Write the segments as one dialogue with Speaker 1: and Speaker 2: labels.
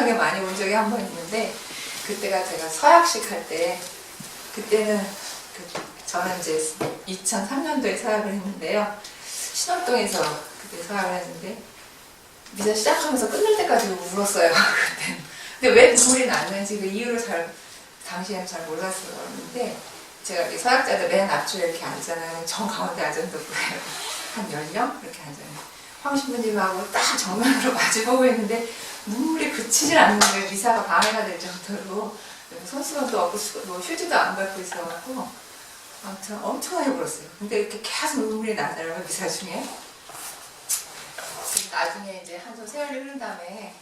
Speaker 1: 엄청나게 많이 온 적이 한 번 있는데, 그때가 제가 서약식 할 때, 그때는 저는 이제 2003년도에 서약을 했는데요. 신월동에서 그때 서약을 했는데, 미사 시작하면서 끝날 때까지 울었어요. 그때. 근데 왜 눈물이 났는지 그 이유를 당시에는 잘 몰랐었는데, 제가 이렇게 서약자들 맨 앞줄에 이렇게 앉잖아요. 정 가운데 앉았는데 한 10명? 이렇게 앉아요. 황 신부님하고 딱 정면으로 마주보고 있는데 눈물이 그치질 않는 거예요. 미사가 방해가 될 정도로. 손수건도 없고 뭐 휴지도 안 갖고 있어갖고 아무튼 엄청나게 울었어요. 근데 이렇게 계속 눈물이 나더라고요. 미사 중에. 나중에 이제 한참 세월이 흐른 다음에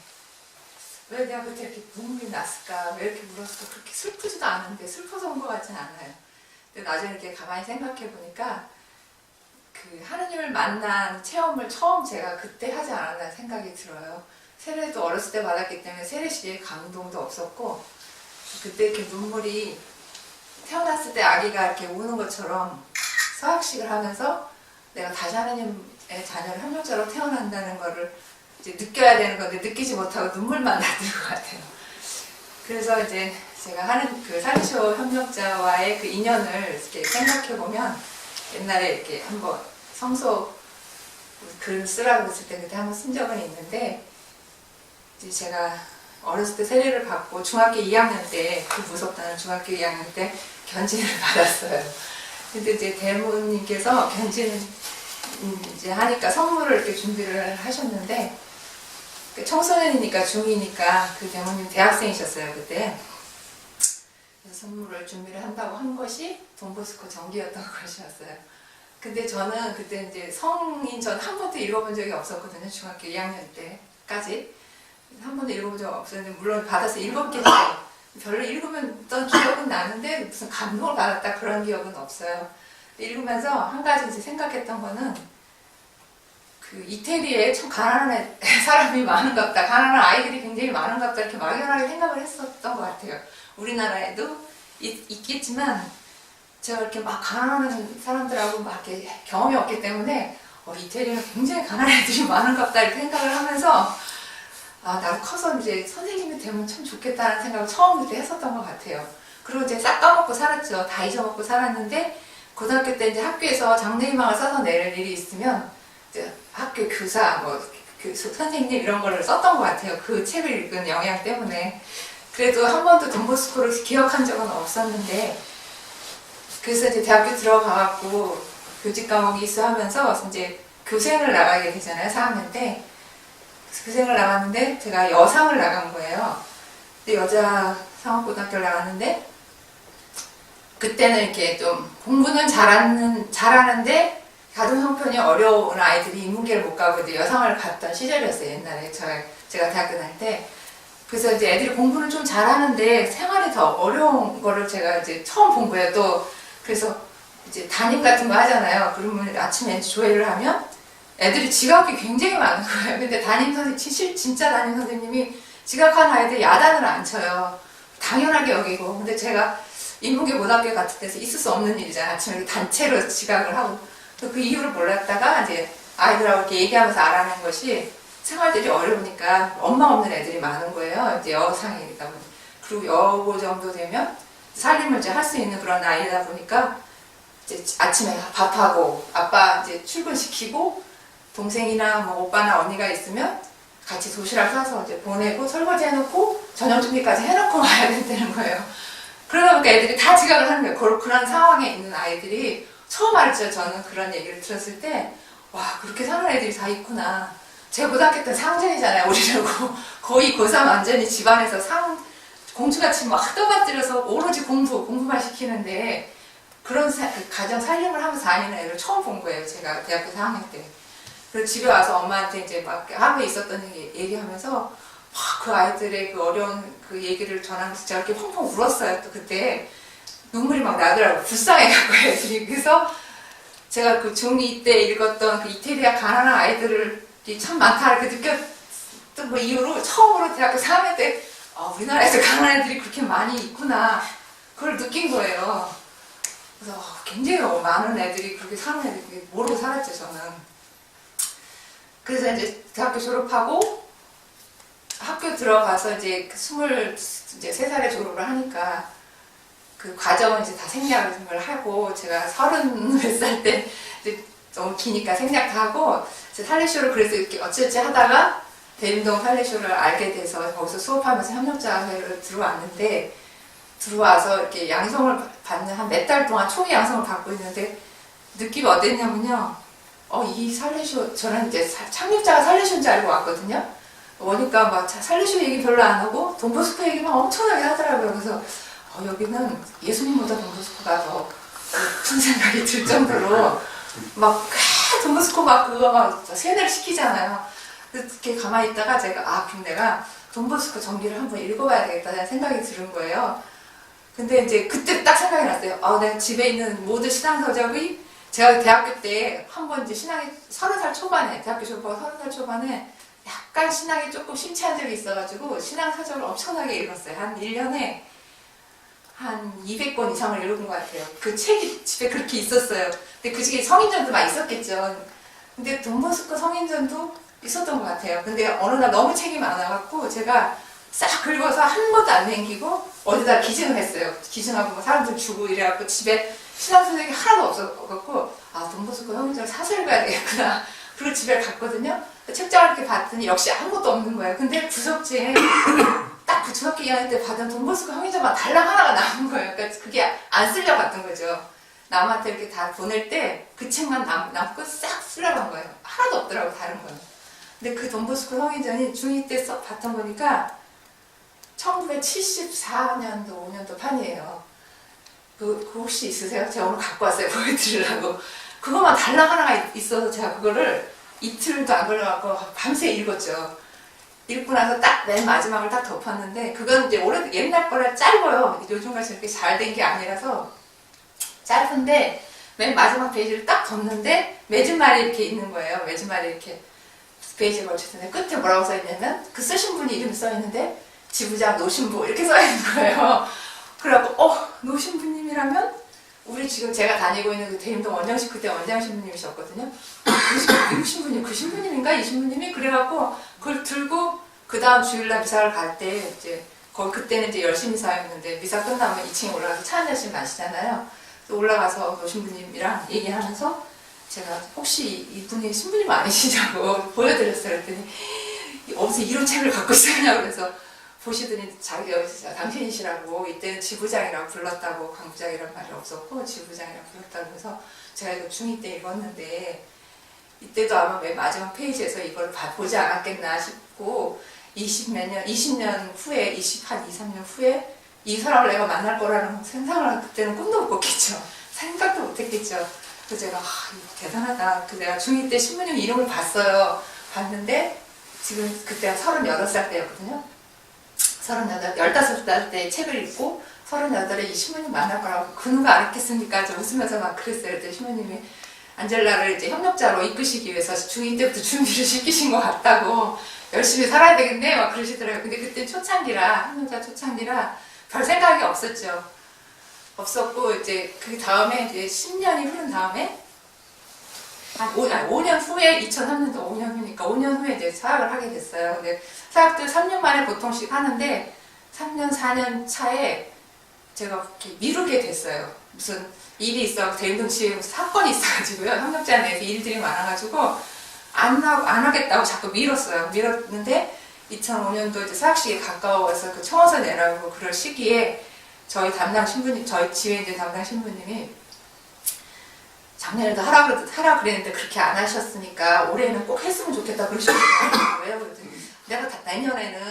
Speaker 1: 왜 내가 그때 이렇게 눈물이 났을까? 왜 이렇게 울었을까? 그렇게 슬프지도 않은데 슬퍼서 온 것 같지는 않아요. 근데 나중에 이렇게 가만히 생각해 보니까 그 하느님을 만난 체험을 처음 제가 그때 하지 않았나 생각이 들어요. 세례도 어렸을 때 받았기 때문에 세례시에 감동도 없었고, 그때 이렇게 눈물이 태어났을 때 아기가 이렇게 우는 것처럼 서학식을 하면서 내가 다시 하느님의 자녀를 합력자로 태어난다는 거를 이제 느껴야 되는 건데 느끼지 못하고 눈물만 나는 것 같아요. 그래서 이제 제가 하는 그 살리쇼 협력자와의 그 인연을 이렇게 생각해 보면, 옛날에 이렇게 한번 성서 글 쓰라고 했을 때 그때 한번 쓴 적은 있는데, 이제 제가 어렸을 때 세례를 받고 중학교 2학년 때, 그 무섭다는 중학교 2학년 때 견진을 받았어요. 근데 이제 대모님께서 견진 이제 하니까 선물을 이렇게 준비를 하셨는데, 청소년이니까 중2니까 그 대모님 대학생이셨어요 그때. 그래서 선물을 준비를 한다고 한 것이 돈보스코 전기였던 것이었어요. 근데 저는 그때 이제 성인 전 한 번도 읽어본 적이 없었거든요. 중학교 2학년 때까지 한 번도 읽어본 적 없었는데, 물론 받아서 읽었겠죠. 별로 읽으면던 기억은 나는데 무슨 감동을 받았다 그런 기억은 없어요. 읽으면서 한 가지 이제 생각했던 거는, 그 이태리에 참 가난한 사람이 많은갑다, 가난한 아이들이 굉장히 많은갑다, 이렇게 막연하게 생각을 했었던 것 같아요. 우리나라에도 있겠지만 제가 이렇게 막 가난한 사람들하고 막 이렇게 경험이 없기 때문에 이태리는 굉장히 가난한 애들이 많은갑다 이렇게 생각을 하면서, 나도 커서 이제 선생님이 되면 참 좋겠다는 생각을 처음 그때 했었던 것 같아요. 그리고 이제 싹 까먹고 살았죠. 다 잊어먹고 살았는데, 고등학교 때 이제 학교에서 장래희망을 써서 내릴 일이 있으면 이제 학교 교사, 선생님 이런 거를 썼던 것 같아요. 그 책을 읽은 영향 때문에. 그래도 한 번도 돈보스코를 기억한 적은 없었는데, 그래서 이제 대학교 들어가갖고 교직 과목이 있어 하면서 이제 교생을 나가게 되잖아요. 4학년 때. 교생을 나갔는데 제가 여상을 나간 거예요. 근데 여자 상업고등학교를 나갔는데, 그때는 이렇게 좀 공부는 잘하는데 가정 형편이 어려운 아이들이 인문계를 못 가고 이제 여상을 갔던 시절이었어요. 옛날에 제가 대학교 다닐 때. 그래서 이제 애들이 공부는 좀 잘하는데 생활이 더 어려운 거를 제가 이제 처음 본 거예요. 또 그래서 이제 담임 같은 거 하잖아요. 그러면 아침에 조회를 하면 애들이 지각이 굉장히 많은 거예요. 근데 담임 선생님, 진짜 담임 선생님이 지각한 아이들 야단을 안 쳐요. 당연하게 여기고. 근데 제가 인문계 고등학교 같은 데서 있을 수 없는 일이잖아요. 아침에 단체로 지각을 하고. 그 이유를 몰랐다가 이제 아이들하고 이렇게 얘기하면서 알아낸 것이, 생활들이 어려우니까 엄마 없는 애들이 많은 거예요. 이제 여상이다 보니. 그리고 여고 정도 되면 살림을 이제 할 수 있는 그런 나이다 보니까, 이제 아침에 밥하고 아빠 이제 출근시키고, 동생이나 뭐 오빠나 언니가 있으면 같이 도시락 싸서 이제 보내고 설거지 해놓고 저녁 준비까지 해놓고 와야 된다는 거예요. 그러다 보니까 애들이 다 지각을 하는 거예요. 그런 상황에 있는 아이들이. 처음 알았죠. 저는 그런 얘기를 들었을 때, 와, 그렇게 사는 애들이 다 있구나. 제가 고등학교 때 상전이잖아요. 우리라고. 거의 고3 완전히 집안에서 공주같이 막 떠받들여서 오로지 공부만 시키는데, 그런 가정 살림을 하면서 다니는 애를 처음 본 거예요. 제가 대학교 4학년 때. 그리고 집에 와서 엄마한테 이제 막 하루에 있었던 얘기하면서 막 그 아이들의 그 어려운 그 얘기를 전하면서 제가 이렇게 펑펑 울었어요. 또 그때 눈물이 막 나더라고요. 불쌍해갖고 애들이. 그래서 제가 그 중2 때 읽었던 그 이태리아 가난한 아이들이 참 많다 이렇게 느꼈던 그 이후로 처음으로 대학교 4학년 때 우리나라에서 가난한 애들이 그렇게 많이 있구나, 그걸 느낀 거예요. 그래서 굉장히 많은 애들이 그렇게 사는 애들이 모르고 살았죠, 저는. 그래서 이제 대학교 졸업하고 학교 들어가서 이제 23살에 졸업을 하니까 그 과정은 이제 다 생략을 하고 제가 30몇 살 때 이제 너무 기니까 생략 다 하고 살레쇼를 그래서 이렇게 어찌어찌 하다가 대림동 살레쇼를 알게 돼서 거기서 수업하면서 협력자회를 들어왔는데 들어와서 이렇게 양성을 받는 한 몇 달 동안 초기 양성을 받고 있는데 느낌이 어땠냐면요. 이 살레쇼 저는 이제 창립자가 살레쇼인 줄 알고 왔거든요. 오니까 막 살레쇼 얘기 별로 안 하고 돈보스코 얘기만 엄청나게 하더라고요. 그래서 여기는 예수님보다 돈보스코가 더 높은 생각이 들 정도로 막 돈보스코 막 그거 막 세뇌를 시키잖아요. 이렇게 가만히 있다가 제가 그럼 내가 돈보스코 전기를 한번 읽어봐야 되겠다는 생각이 드는 거예요. 근데 이제 그때 딱 생각이 났어요. 내가 집에 있는 모든 신앙서적이 제가 대학교 때 한번 이제 신앙이 30살 초반에 대학교 졸업하고 30살 초반에 약간 신앙이 조금 심취한 적이 있어가지고 신앙서적을 엄청나게 읽었어요. 한 1년에 한 200권 이상을 읽은 것 같아요. 그 책이 집에 그렇게 있었어요. 근데 그 중에 성인전도 막 있었겠죠. 근데 돈보스코 성인전도 있었던 것 같아요. 근데 어느 날 너무 책이 많아갖고 제가 싹 긁어서 한 번도 안 남기고 어디다 기증을 했어요. 기증하고 뭐 사람들 주고 이래갖고 집에 신앙서적이 하나도 없어갖고 돈보스코 성인전 사서 읽어야 되겠구나. 그리고 집에 갔거든요. 책장을 이렇게 봤더니 역시 아무것도 없는 거예요. 근데 구석지에 딱 중학교 2학년 때 받은 돈보스코 성인전만 달랑 하나가 남은 거예요. 그러니까 그게 안 쓸려갔던 거죠. 남한테 이렇게 다 보낼 때 그 책만 남고 싹 쓸려간 거예요. 하나도 없더라고 다른 거는. 근데 그 돈보스코 성인전이 중2 때 봤던 거니까 1974년도 5년도 판이에요. 그 혹시 있으세요? 제가 오늘 갖고 왔어요. 보여드리려고. 그것만 달랑 하나가 있어서 제가 그거를 이틀도 안 걸려갖고 밤새 읽었죠. 읽고 나서 딱 맨 마지막을 딱 덮었는데 그건 이제 옛날 거라 짧아요. 요즘같이 이렇게 잘 된 게 아니라서 짧은데 맨 마지막 페이지를 딱 덮는데 매진말이 이렇게 있는 거예요. 매진말이 이렇게 페이지에 걸쳐있는데 끝에 뭐라고 써있냐면 그 쓰신 분이 이름이 써있는데 지부장 노신부 이렇게 써있는 거예요. 그래갖고 노신부님이라면 우리 지금 제가 다니고 있는 그 대림동 원장신 그때 원장 신부님이셨거든요. 그 신부님, 그 신부님인가 이 신부님이 그래갖고 그걸 들고 그 다음 주일날 미사를 갈 때 이제 거기 그때는 이제 10시 미사였는데 미사 끝나면 2층에 올라가서 차 한 잔씩 마시잖아요. 올라가서 노신부님이랑 얘기하면서 제가 혹시 이분이 신부님 아니시냐고 보여드렸어요. 그랬더니 어디서 이런 책을 갖고 있었냐고 그래서 보시더니 자기 당신이시라고 이때는 지부장이라고 불렀다고 강부장이란 말이 없었고 지부장이라고 불렀다고 해서 제가 이거 중2 때 읽었는데 이때도 아마 맨 마지막 페이지에서 이걸 보지 않았겠나 싶고 20년 후에 2, 3년 후에 이 사람을 내가 만날 거라는 생각을 그때는 꿈도 못 꿨겠죠. 생각도 못 했겠죠. 그래서 제가 대단하다. 내가 중2 때 신부님 이름을 봤어요. 봤는데 지금 그때가 38살 때였거든요. 15살 때 책을 읽고 38에 이 신부님 만날 거라고 그 누가 알았겠습니까? 저 웃으면서 막 그랬어요. 그때 신부님이 안젤라를 이제 협력자로 이끄시기 위해서 중2 때부터 준비를 시키신 것 같다고 열심히 살아야 되겠네 막 그러시더라고요. 근데 그때 초창기라 협력자 초창기라 별 생각이 없었고 이제 그 다음에 이제 10년이 흐른 다음에 한 5년 후에 2003년도 5년 후니까 5년 후에 이제 사학을 하게 됐어요. 근데 사학도 3년 만에 보통씩 하는데 3년 4년 차에 제가 이렇게 미루게 됐어요. 무슨 일이 있어 대림동 지에 사건이 있어가지고요. 협력자 내에서 일들이 많아가지고 안 하겠다고 자꾸 밀었는데 2005년도 이제 사학식이 가까워서 그 청원서 내라고 그럴 시기에 저희 담당 신부님, 저희 지회 이제 담당 신부님이 작년에도 하라 그랬는데 그렇게 안 하셨으니까 올해는 꼭 했으면 좋겠다 그러시더라고요. 왜요? 그랬더니 내가 내년에는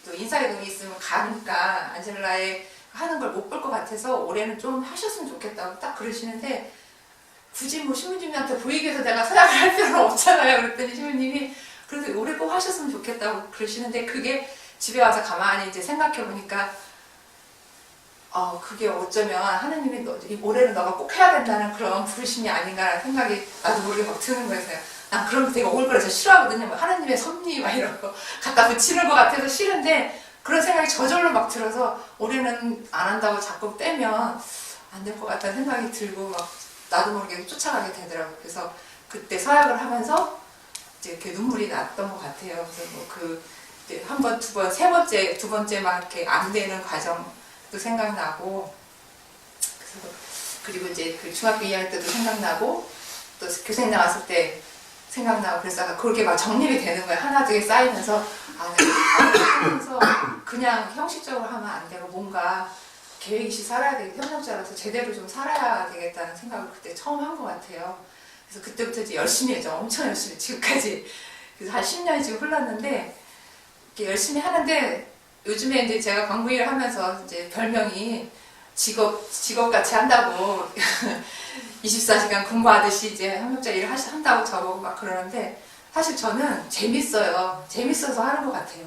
Speaker 1: 또 인사이동이 있으면 가니까 안젤라에 하는 걸 못 볼 것 같아서 올해는 좀 하셨으면 좋겠다고 딱 그러시는데 굳이 뭐 신부님한테 보이기 위해서 내가 서약을 할 필요는 없잖아요. 그랬더니 신부님이 그래도 올해 꼭 하셨으면 좋겠다고 그러시는데 그게 집에 와서 가만히 이제 생각해 보니까 그게 어쩌면 하느님이 올해는 너가 꼭 해야 된다는 그런 부르심이 아닌가라는 생각이 나도 모르게 막 드는 거예요. 난 그런 거 되게 오글거려서 싫어하거든요. 뭐 하느님의 섭리 막 이런 거 갖다 붙이는 것 같아서 싫은데 그런 생각이 저절로 막 들어서 올해는 안 한다고 자꾸 빼면 안 될 것 같다는 생각이 들고 막 나도 모르게 쫓아가게 되더라고요. 그래서 그때 서약을 하면서 이제 이렇게 눈물이 났던 것 같아요. 그래서 뭐 이제 한 번, 두 번, 세 번째, 두 번째 막 이렇게 안 되는 과정도 생각나고, 그리고 이제 그 중학교 2학년 때도 생각나고, 또 교생 나왔을 때 생각나고, 그래서 그렇게 막 정립이 되는 거예요. 하나 두 개 쌓이면서, 아, 내가 하면서 그냥 형식적으로 하면 안 되고, 뭔가 계획 있이 살아야 되겠다. 협력자라서 제대로 좀 살아야 되겠다는 생각을 그때 처음 한 것 같아요. 그래서 그때부터 이제 열심히 했죠. 엄청 열심히, 지금까지. 그래서 한 10년이 지금 흘렀는데, 이렇게 열심히 하는데, 요즘에 이제 제가 광고 일을 하면서 이제 별명이 직업같이 한다고 24시간 근무하듯이 이제 협력자 일을 한다고 저보고 막 그러는데, 사실 저는 재밌어요. 재밌어서 하는 것 같아요.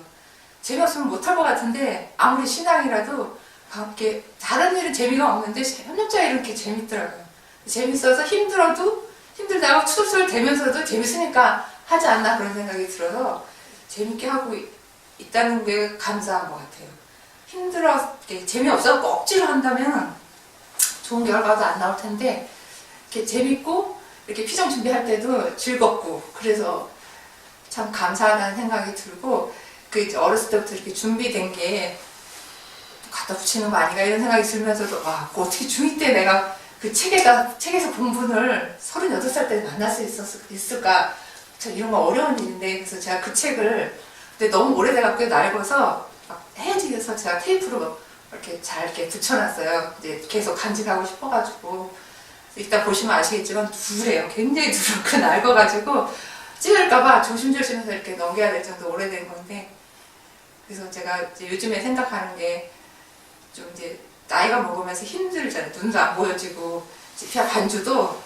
Speaker 1: 재미없으면 못할 것 같은데, 아무리 신앙이라도 이렇게 다른 일은 재미가 없는데 협력자 일은 이렇게 재밌더라고요. 재밌어서 힘들다가 추석설 되면서도 재밌으니까 하지 않나 그런 생각이 들어서 재밌게 하고 있다는 게 감사한 것 같아요. 재미없어서 억지로 한다면 좋은 결과도 안 나올 텐데, 이렇게 재밌고 이렇게 피정 준비할 때도 즐겁고, 그래서 참 감사하다는 생각이 들고, 그 어렸을 때부터 이렇게 준비된 게 갖다 붙이는 거 아닌가 이런 생각이 들면서도, 와, 어떻게 중2 때 내가 그 책에서 본분을 38살 때 만날 수 있을까? 참 이런 거 어려운 일인데, 그래서 제가 그 책을, 근데 너무 오래돼갖고 낡아서 헤어지면서 제가 테이프로 이렇게 잘 이렇게 붙여놨어요. 이제 계속 간직하고 싶어가지고. 이따 보시면 아시겠지만 누래요. 굉장히 누렇고 낡아가지고 찌를까봐 조심조심해서 이렇게 넘겨야 될 정도 오래된 건데, 그래서 제가 이제 요즘에 생각하는 게, 좀 이제 나이가 먹으면서 힘들잖아요. 눈도 안 보여지고, 반주도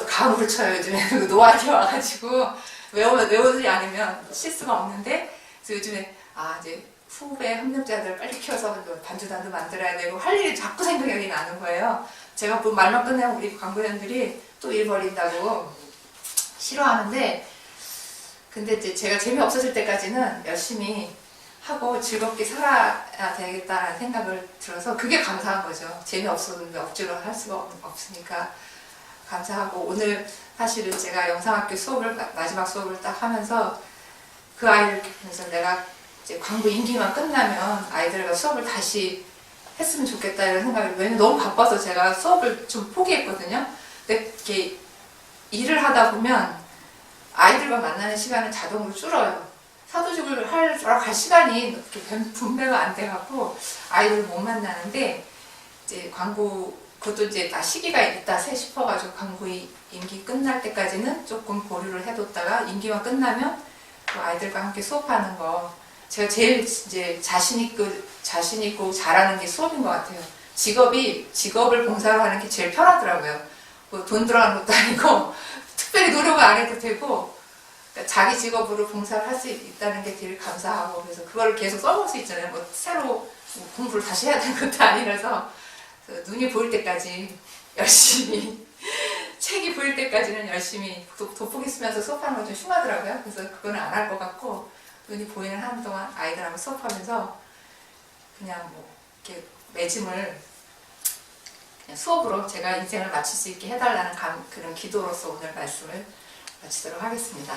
Speaker 1: 가무를 쳐요. 요즘에. 그리고 노안이 와가지고 외우지 않으면 실수가 없는데, 그래서 요즘에 이제 후배 협력자들 빨리 키워서 반주단도 만들어야 되고 할 일이 자꾸 생각이 나는 거예요. 제가 뭐 말만 끝내면 우리 광고위원들이 또 일 벌인다고 싫어하는데, 근데 이제 제가 재미없어질 때까지는 열심히 하고 즐겁게 살아야 되겠다는 생각을 들어서 그게 감사한 거죠. 재미없었는데 억지로 할 수가 없으니까 감사하고, 오늘 사실은 제가 영상학교 마지막 수업을 딱 하면서 그 아이를 보면서 내가 이제 광고 임기만 끝나면 아이들과 수업을 다시 했으면 좋겠다 이런 생각을, 왜냐면 너무 바빠서 제가 수업을 좀 포기했거든요. 근데 이렇게 일을 하다 보면 아이들과 만나는 시간은 자동으로 줄어요. 사도직을 할 시간이 이렇게 분배가 안 돼갖고 아이들을 못 만나는데, 이제 그것도 이제 시기가 있다 싶어가지고 광고 임기 끝날 때까지는 조금 보류를 해뒀다가 임기만 끝나면 그 아이들과 함께 수업하는 거, 제가 제일 이제 자신 있고 잘하는 게 수업인 것 같아요. 직업을 봉사로 하는 게 제일 편하더라고요. 뭐 돈 들어가는 것도 아니고 특별히 노력을 안 해도 되고, 그러니까 자기 직업으로 봉사를 할 수 있다는 게 제일 감사하고, 그래서 그걸 계속 써볼 수 있잖아요. 뭐 새로 공부를 다시 해야 되는 것도 아니라서, 눈이 보일 때까지 열심히 책이 보일 때까지는 열심히 돋보기 쓰면서 수업하는 건 좀 흉하더라고요. 그래서 그거는 안 할 것 같고, 눈이 보이는 한동안 아이들하고 수업하면서 그냥 뭐 이렇게 매짐을 그냥 수업으로 제가 인생을 마칠 수 있게 해달라는 그런 기도로서 오늘 말씀을 마치도록 하겠습니다.